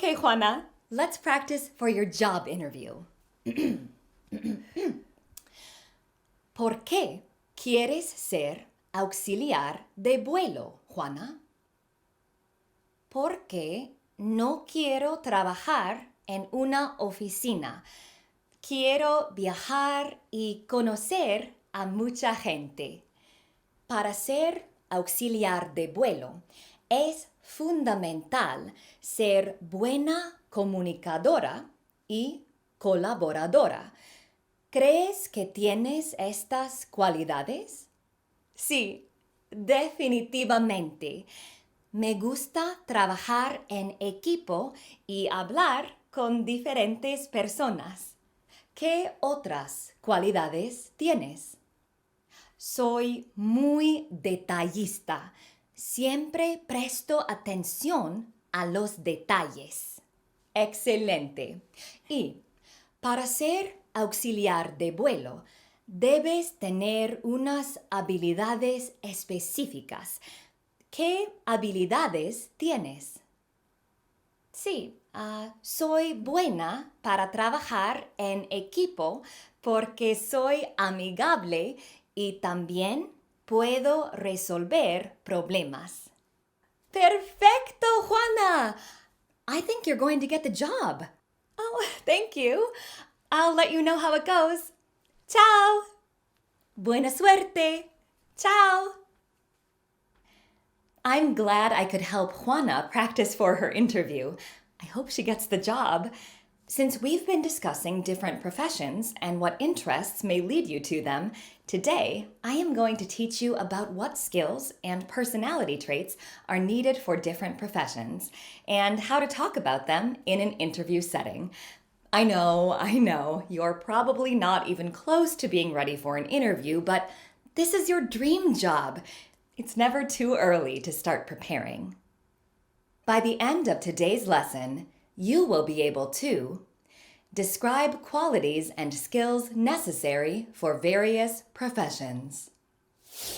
Okay, Juana, let's practice for your job interview. ¿Por qué quieres ser auxiliar de vuelo, Juana? Porque no quiero trabajar en una oficina. Quiero viajar y conocer a mucha gente. Para ser auxiliar de vuelo, es fundamental ser buena comunicadora y colaboradora. ¿Crees que tienes estas cualidades? Sí, definitivamente. Me gusta trabajar en equipo y hablar con diferentes personas. ¿Qué otras cualidades tienes? Soy muy detallista. Siempre presto atención a los detalles. Excelente. Y para ser auxiliar de vuelo, debes tener unas habilidades específicas. ¿Qué habilidades tienes? Sí, soy buena para trabajar en equipo porque soy amigable y también puedo resolver problemas. Perfecto, Juana! I think you're going to get the job. Oh, thank you. I'll let you know how it goes. Ciao! Buena suerte! Ciao! I'm glad I could help Juana practice for her interview. I hope she gets the job. Since we've been discussing different professions and what interests may lead you to them, today I am going to teach you about what skills and personality traits are needed for different professions and how to talk about them in an interview setting. I know, you're probably not even close to being ready for an interview, but this is your dream job. It's never too early to start preparing. By the end of today's lesson, you will be able to describe qualities and skills necessary for various professions.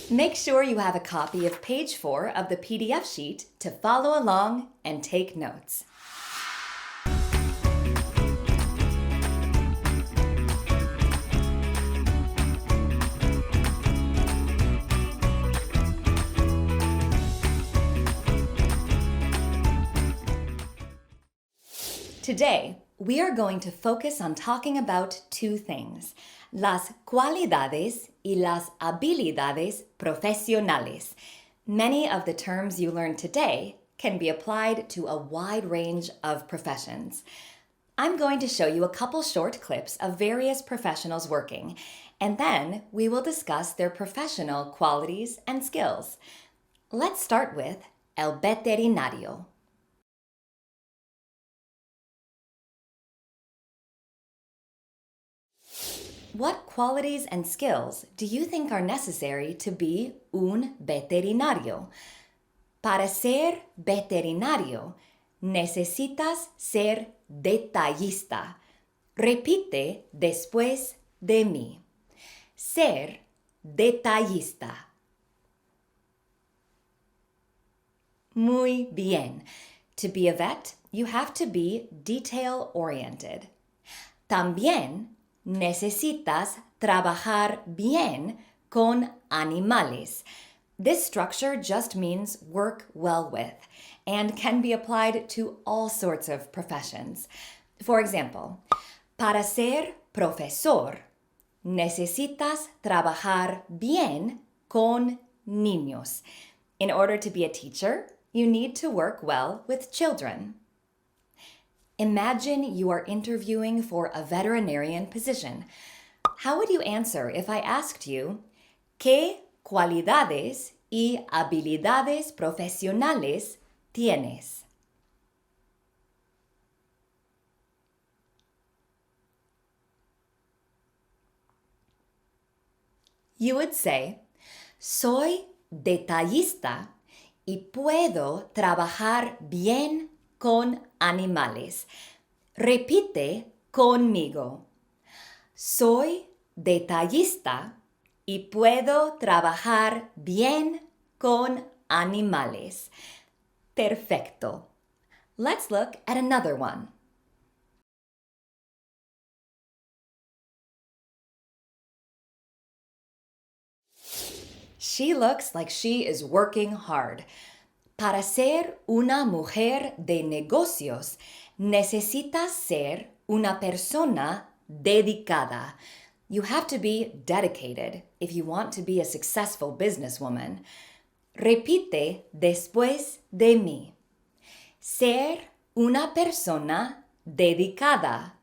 Make sure you have a copy of page 4 of the PDF sheet to follow along and take notes. Today, we are going to focus on talking about two things, las cualidades y las habilidades profesionales. Many of the terms you learned today can be applied to a wide range of professions. I'm going to show you a couple short clips of various professionals working, and then we will discuss their professional qualities and skills. Let's start with el veterinario. What qualities and skills do you think are necessary to be un veterinario? Para ser veterinario, necesitas ser detallista. Repite después de mí. Ser detallista. Muy bien. To be a vet, you have to be detail-oriented. También necesitas trabajar bien con animales. This structure just means work well with and can be applied to all sorts of professions. For example, para ser profesor, necesitas trabajar bien con niños. In order to be a teacher, you need to work well with children. Imagine you are interviewing for a veterinarian position. How would you answer if I asked you, ¿qué cualidades y habilidades profesionales tienes? You would say, soy detallista y puedo trabajar bien con animales. Repite conmigo. Soy detallista y puedo trabajar bien con animales. Perfecto. Let's look at another one. She looks like she is working hard. Para ser una mujer de negocios, necesitas ser una persona dedicada. You have to be dedicated if you want to be a successful businesswoman. Repite después de mí. Ser una persona dedicada.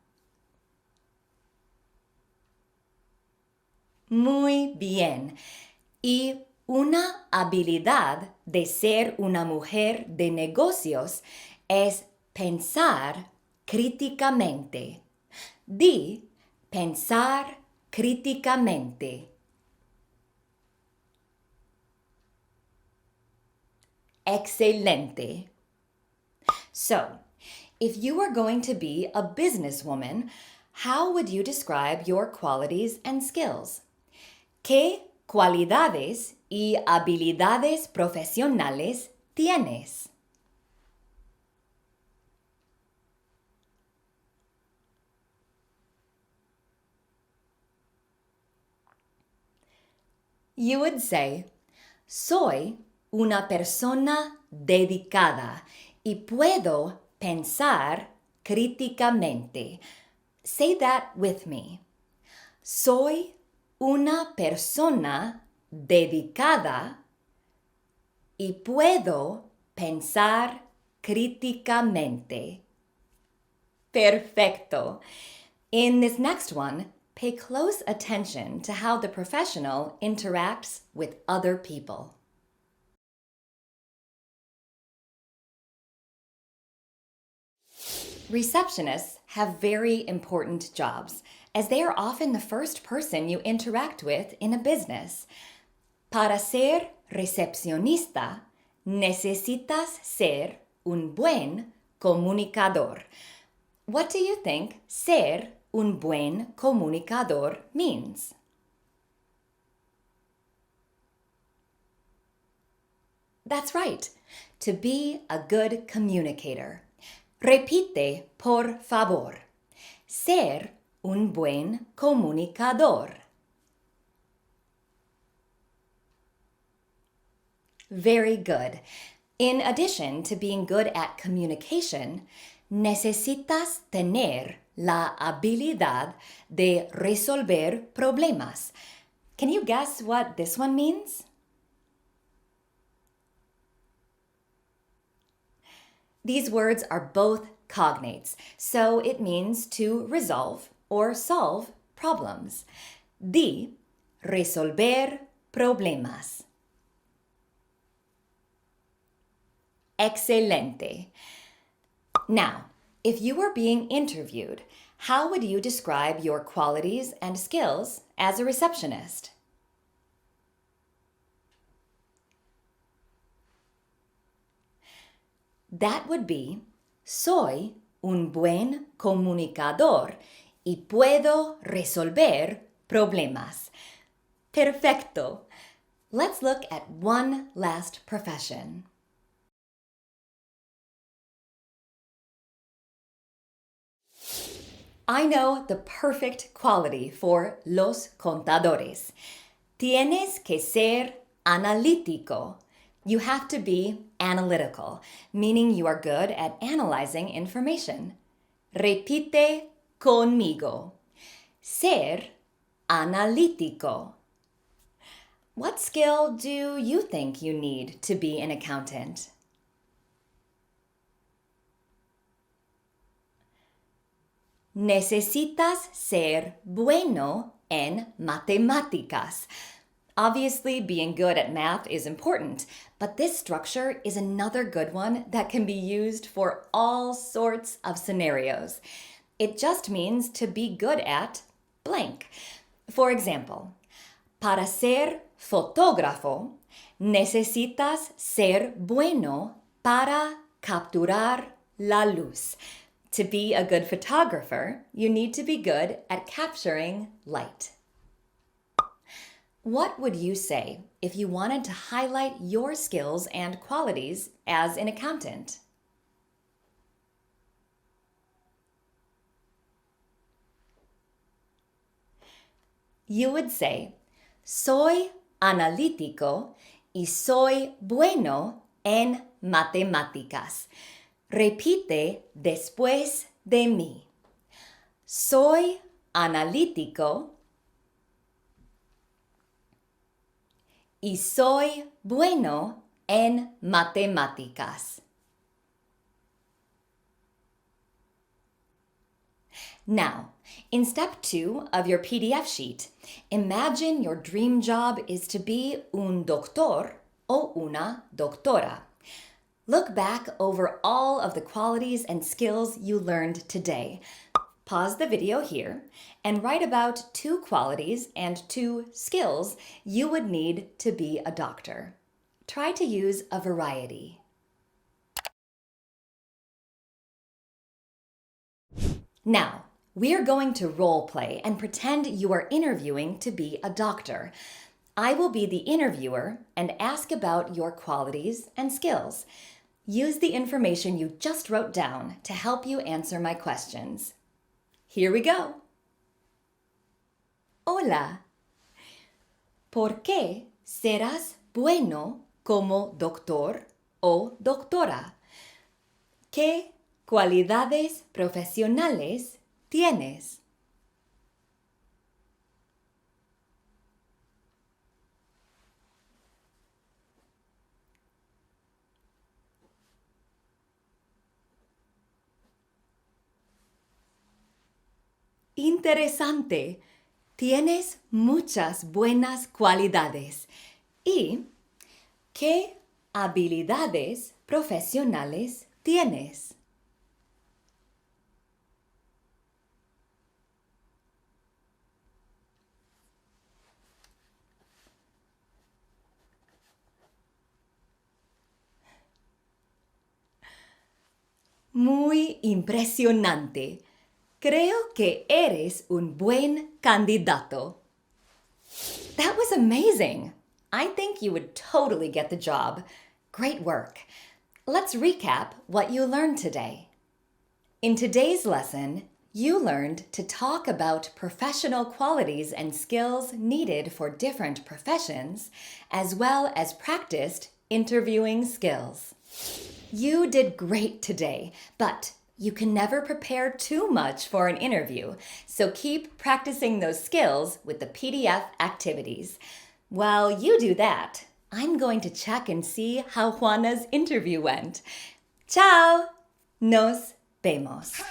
Muy bien. Y una habilidad de ser una mujer de negocios es pensar críticamente. Di pensar críticamente. Excelente. So, if you were going to be a businesswoman, how would you describe your qualities and skills? ¿Qué cualidades y habilidades profesionales tienes? You would say, soy una persona dedicada y puedo pensar críticamente. Say that with me. Soy una persona dedicada y puedo pensar críticamente. Perfecto. In this next one, pay close attention to how the professional interacts with other people. Receptionists have very important jobs, as they are often the first person you interact with in a business. Para ser recepcionista, necesitas ser un buen comunicador. What do you think ser un buen comunicador means? That's right, to be a good communicator. Repite, por favor. Ser un buen comunicador. Very good. In addition to being good at communication, necesitas tener la habilidad de resolver problemas. Can you guess what this one means? These words are both cognates, so it means to resolve or solve problems. Di resolver problemas. Excelente. Now, if you were being interviewed, how would you describe your qualities and skills as a receptionist? That would be, soy un buen comunicador y puedo resolver problemas. Perfecto. Let's look at one last profession. I know the perfect quality for los contadores. Tienes que ser analítico. You have to be analytical, meaning you are good at analyzing information. Repite conmigo. Ser analítico. What skill do you think you need to be an accountant? Necesitas ser bueno en matemáticas. Obviously, being good at math is important, but this structure is another good one that can be used for all sorts of scenarios. It just means to be good at blank. For example, para ser fotógrafo, necesitas ser bueno para capturar la luz. To be a good photographer, you need to be good at capturing light. What would you say if you wanted to highlight your skills and qualities as an accountant? you would say, soy analítico y soy bueno en matemáticas. Repite después de mí. Soy analítico y soy bueno en matemáticas. Now, in step 2 of your PDF sheet, imagine your dream job is to be un doctor o una doctora. Look back over all of the qualities and skills you learned today. Pause the video here and write about 2 qualities and 2 skills you would need to be a doctor. Try to use a variety. Now, we're going to role play and pretend you are interviewing to be a doctor. I will be the interviewer and ask about your qualities and skills. Use the information you just wrote down to help you answer my questions. Here we go. Hola. ¿Por qué serás bueno como doctor o doctora? ¿Qué cualidades profesionales tienes? Interesante. Tienes muchas buenas cualidades. ¿Y qué habilidades profesionales tienes? Muy impresionante. Creo que eres un buen candidato. That was amazing. I think you would totally get the job. Great work. Let's recap what you learned today. In today's lesson, you learned to talk about professional qualities and skills needed for different professions, as well as practiced interviewing skills. You did great today, but you can never prepare too much for an interview, so keep practicing those skills with the PDF activities. While you do that, I'm going to check and see how Juana's interview went. Ciao! Nos vemos.